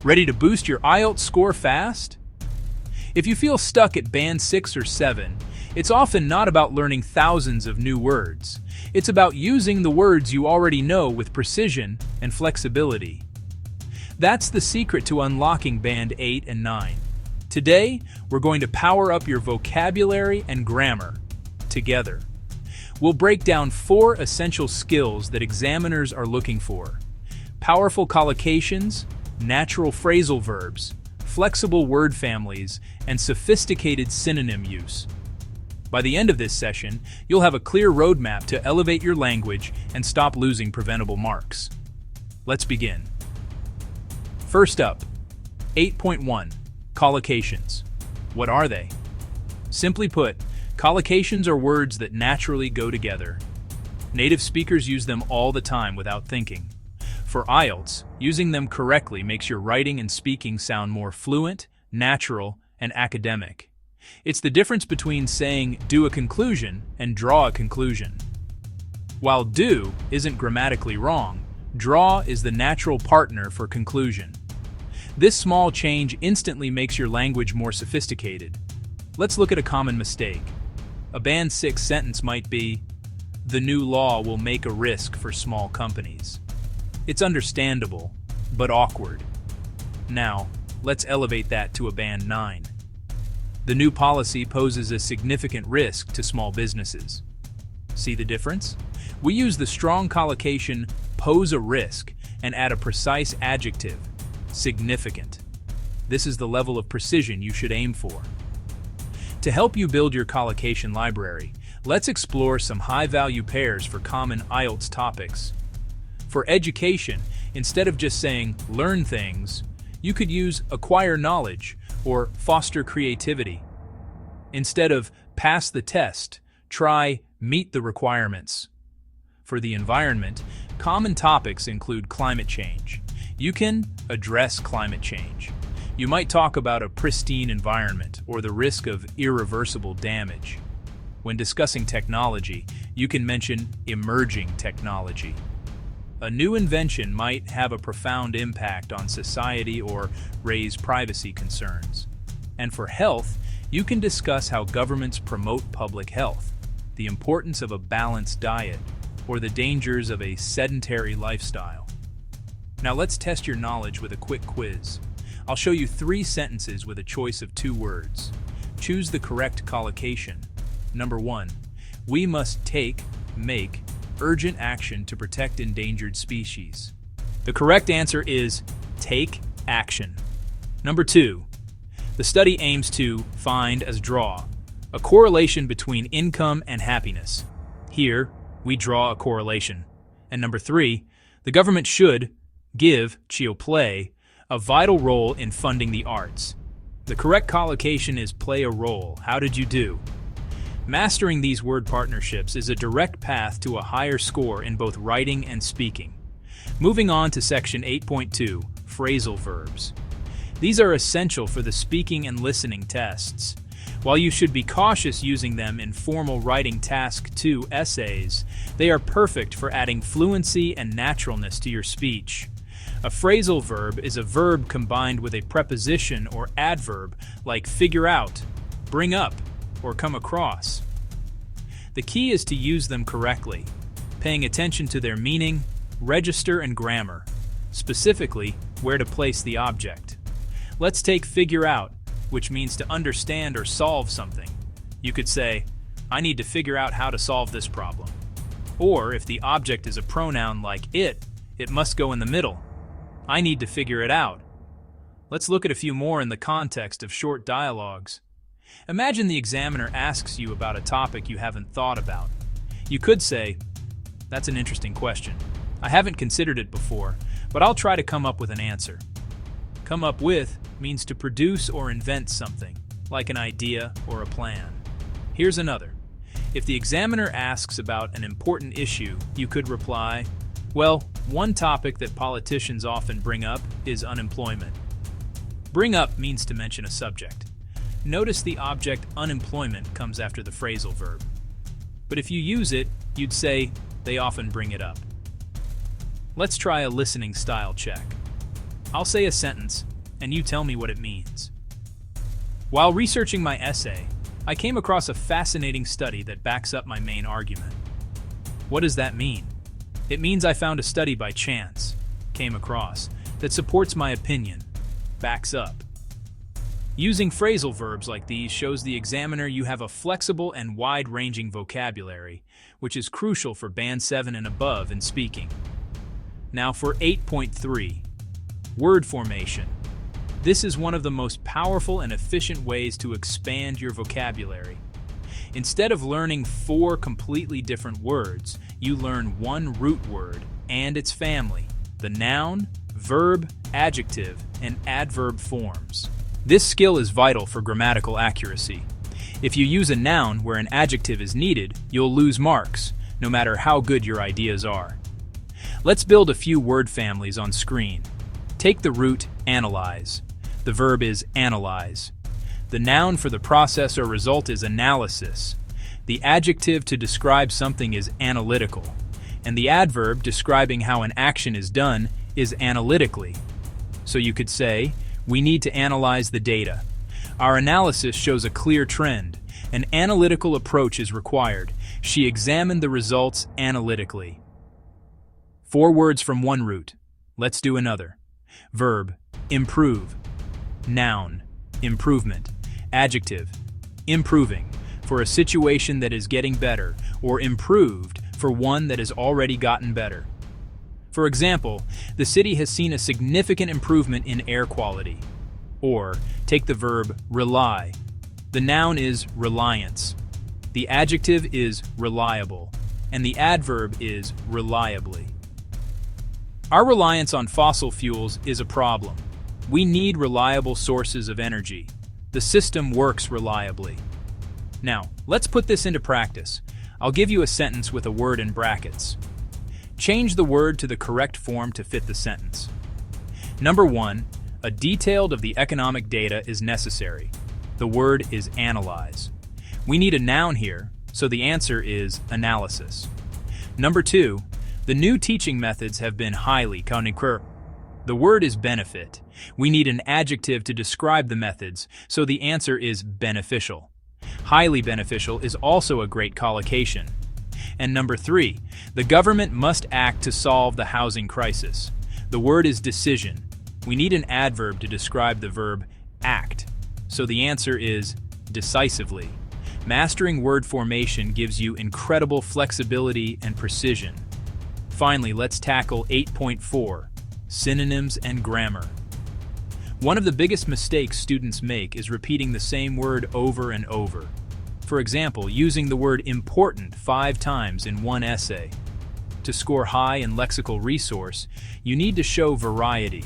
Ready to boost your IELTS score fast? If you feel stuck at band 6 or 7, it's often not about learning thousands of new words. It's about using the words you already know with precision and flexibility. That's the secret to unlocking band 8 and 9. Today, we're going to power up your vocabulary and grammar together. We'll break down 4 essential skills that examiners are looking for: powerful collocations, natural phrasal verbs, flexible word families, and sophisticated synonym use. By the end of this session, you'll have a clear roadmap to elevate your language and stop losing preventable marks. Let's begin. First up, 8.1, collocations. What are they? Simply put, collocations are words that naturally go together. Native speakers use them all the time without thinking. For IELTS, using them correctly makes your writing and speaking sound more fluent, natural, and academic. It's the difference between saying "do a conclusion" and "draw a conclusion." While "do" isn't grammatically wrong, "draw" is the natural partner for conclusion. This small change instantly makes your language more sophisticated. Let's look at a common mistake. A band 6 sentence might be, "The new law will make a risk for small companies." It's understandable, but awkward. Now, let's elevate that to a band 9. The new policy poses a significant risk to small businesses. See the difference? We use the strong collocation "pose a risk" and add a precise adjective, significant. This is the level of precision you should aim for. To help you build your collocation library, let's explore some high-value pairs for common IELTS topics. For education, instead of just saying "learn things," you could use "acquire knowledge" or "foster creativity." Instead of "pass the test," try "meet the requirements." For the environment, common topics include climate change. You can address climate change. You might talk about a pristine environment or the risk of irreversible damage. When discussing technology, you can mention emerging technology. A new invention might have a profound impact on society or raise privacy concerns. And for health, you can discuss how governments promote public health, the importance of a balanced diet, or the dangers of a sedentary lifestyle. Now let's test your knowledge with a quick quiz. I'll show you 3 sentences with a choice of 2 words. Choose the correct collocation. Number 1, we must make urgent action to protect endangered species. The correct answer is take action. Number 2, the study aims to find as draw a correlation between income and happiness. Here, we draw a correlation. And number 3, the government should give, play, a vital role in funding the arts. The correct collocation is play a role. How did you do? Mastering these word partnerships is a direct path to a higher score in both writing and speaking. Moving on to section 8.2, phrasal verbs. These are essential for the speaking and listening tests. While you should be cautious using them in formal writing task 2 essays, they are perfect for adding fluency and naturalness to your speech. A phrasal verb is a verb combined with a preposition or adverb like figure out, bring up, or come across. The key is to use them correctly, paying attention to their meaning, register, and grammar, specifically where to place the object. Let's take figure out, which means to understand or solve something. You could say, I need to figure out how to solve this problem. Or if the object is a pronoun like it must go in the middle. I need to figure it out. Let's look at a few more in the context of short dialogues. Imagine the examiner asks you about a topic you haven't thought about. You could say, that's an interesting question. I haven't considered it before, but I'll try to come up with an answer. Come up with means to produce or invent something, like an idea or a plan. Here's another. If the examiner asks about an important issue, you could reply, well, one topic that politicians often bring up is unemployment. Bring up means to mention a subject. Notice the object unemployment comes after the phrasal verb. But if you use it, you'd say, they often bring it up. Let's try a listening style check. I'll say a sentence, and you tell me what it means. While researching my essay, I came across a fascinating study that backs up my main argument. What does that mean? It means I found a study by chance, came across, that supports my opinion, backs up. Using phrasal verbs like these shows the examiner you have a flexible and wide-ranging vocabulary, which is crucial for Band 7 and above in speaking. Now for 8.3, word formation. This is one of the most powerful and efficient ways to expand your vocabulary. Instead of learning 4 completely different words, you learn one root word and its family, the noun, verb, adjective, and adverb forms. This skill is vital for grammatical accuracy. If you use a noun where an adjective is needed, you'll lose marks, no matter how good your ideas are. Let's build a few word families on screen. Take the root analyze. The verb is analyze. The noun for the process or result is analysis. The adjective to describe something is analytical. And the adverb describing how an action is done is analytically. So you could say, we need to analyze the data. Our analysis shows a clear trend. An analytical approach is required. She examined the results analytically. 4 words from one root. Let's do another. Verb, improve. Noun, improvement. Adjective, improving, for a situation that is getting better, or improved, for one that has already gotten better. For example, the city has seen a significant improvement in air quality. Or, take the verb rely. The noun is reliance. The adjective is reliable, and the adverb is reliably. Our reliance on fossil fuels is a problem. We need reliable sources of energy. The system works reliably. Now, let's put this into practice. I'll give you a sentence with a word in brackets. Change the word to the correct form to fit the sentence. Number 1, a detail of the economic data is necessary. The word is analyze. We need a noun here, so the answer is analysis. Number 2, the new teaching methods have been highly concurrent. The word is benefit. We need an adjective to describe the methods, so the answer is beneficial. Highly beneficial is also a great collocation. And number 3, the government must act to solve the housing crisis. The word is decision. We need an adverb to describe the verb act, so the answer is decisively. Mastering word formation gives you incredible flexibility and precision. Finally, let's tackle 8.4, synonyms and grammar. One of the biggest mistakes students make is repeating the same word over and over. For example, using the word important 5 times in one essay. To score high in lexical resource, you need to show variety.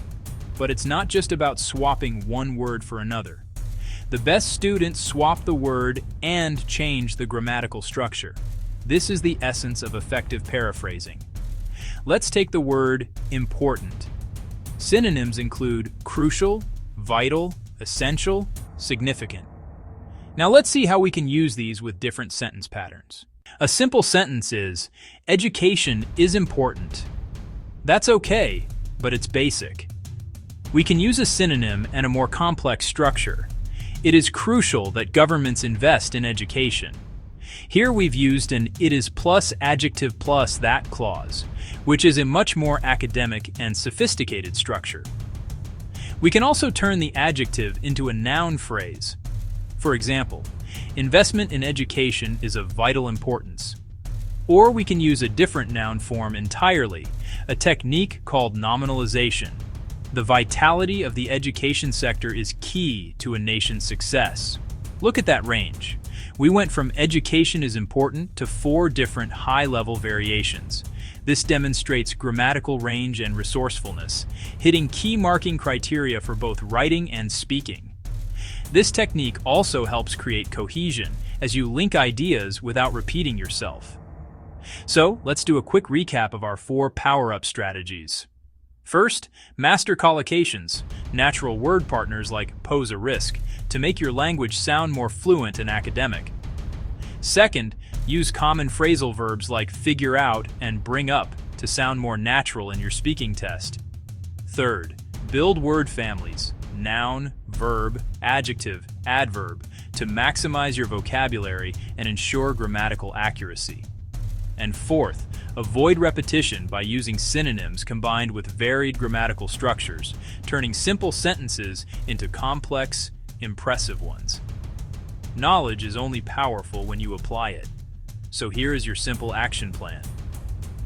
But it's not just about swapping one word for another. The best students swap the word and change the grammatical structure. This is the essence of effective paraphrasing. Let's take the word important. Synonyms include crucial, vital, essential, significant. Now let's see how we can use these with different sentence patterns. A simple sentence is, education is important. That's okay, but it's basic. We can use a synonym and a more complex structure. It is crucial that governments invest in education. Here we've used an it is plus adjective plus that clause, which is a much more academic and sophisticated structure. We can also turn the adjective into a noun phrase. For example, investment in education is of vital importance. Or we can use a different noun form entirely, a technique called nominalization. The vitality of the education sector is key to a nation's success. Look at that range. We went from education is important to 4 different high-level variations. This demonstrates grammatical range and resourcefulness, hitting key marking criteria for both writing and speaking. This technique also helps create cohesion as you link ideas without repeating yourself. So, let's do a quick recap of our 4 power-up strategies. First, master collocations, natural word partners like pose a risk, to make your language sound more fluent and academic. Second, use common phrasal verbs like figure out and bring up to sound more natural in your speaking test. Third, build word families, noun, verb, adjective, adverb to maximize your vocabulary and ensure grammatical accuracy. And fourth, avoid repetition by using synonyms combined with varied grammatical structures, turning simple sentences into complex, impressive ones. Knowledge is only powerful when you apply it. So here is your simple action plan.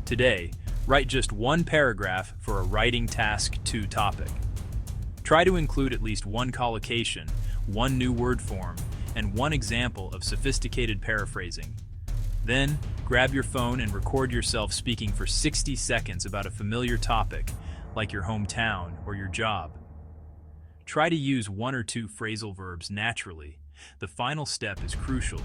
Today, write just one paragraph for a Writing Task 2 topic. Try to include at least one collocation, one new word form, and one example of sophisticated paraphrasing. Then, grab your phone and record yourself speaking for 60 seconds about a familiar topic, like your hometown or your job. Try to use one or two phrasal verbs naturally. The final step is crucial.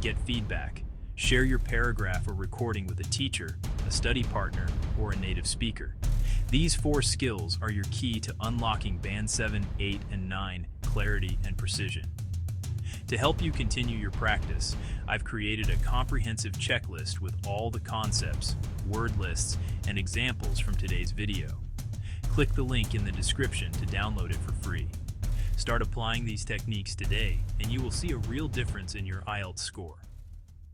Get feedback. Share your paragraph or recording with a teacher, a study partner, or a native speaker. These 4 skills are your key to unlocking Band 7, 8, and 9 clarity and precision. To help you continue your practice, I've created a comprehensive checklist with all the concepts, word lists, and examples from today's video. Click the link in the description to download it for free. Start applying these techniques today, and you will see a real difference in your IELTS score.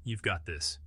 You've got this.